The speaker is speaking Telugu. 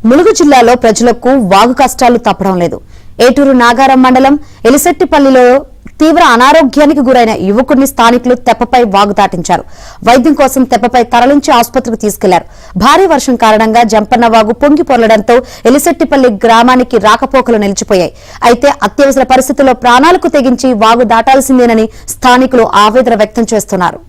ములుగు జిల్లాలో ప్రజలకు వాగు కష్టాలు తప్పడం లేదు. ఏటూరు నాగారం మండలం ఎలిసెట్టిపల్లిలో తీవ్ర అనారోగ్యానికి గురైన యువకుడిని స్థానికులు తెప్పపై వాగు దాటించారు. వైద్యం కోసం తెప్పపై తరలించి ఆసుపత్రికి తీసుకెళ్లారు. భారీ వర్షం కారణంగా జంపన్న వాగు పొంగి పొర్లడంతో ఎలిసెట్టిపల్లి గ్రామానికి రాకపోకలు నిలిచిపోయాయి. అయితే అత్యవసర పరిస్థితుల్లో ప్రాణాలకు తెగించి వాగు దాటాల్సిందేనని స్థానికులు ఆవేదన వ్యక్తం చేస్తున్నారు.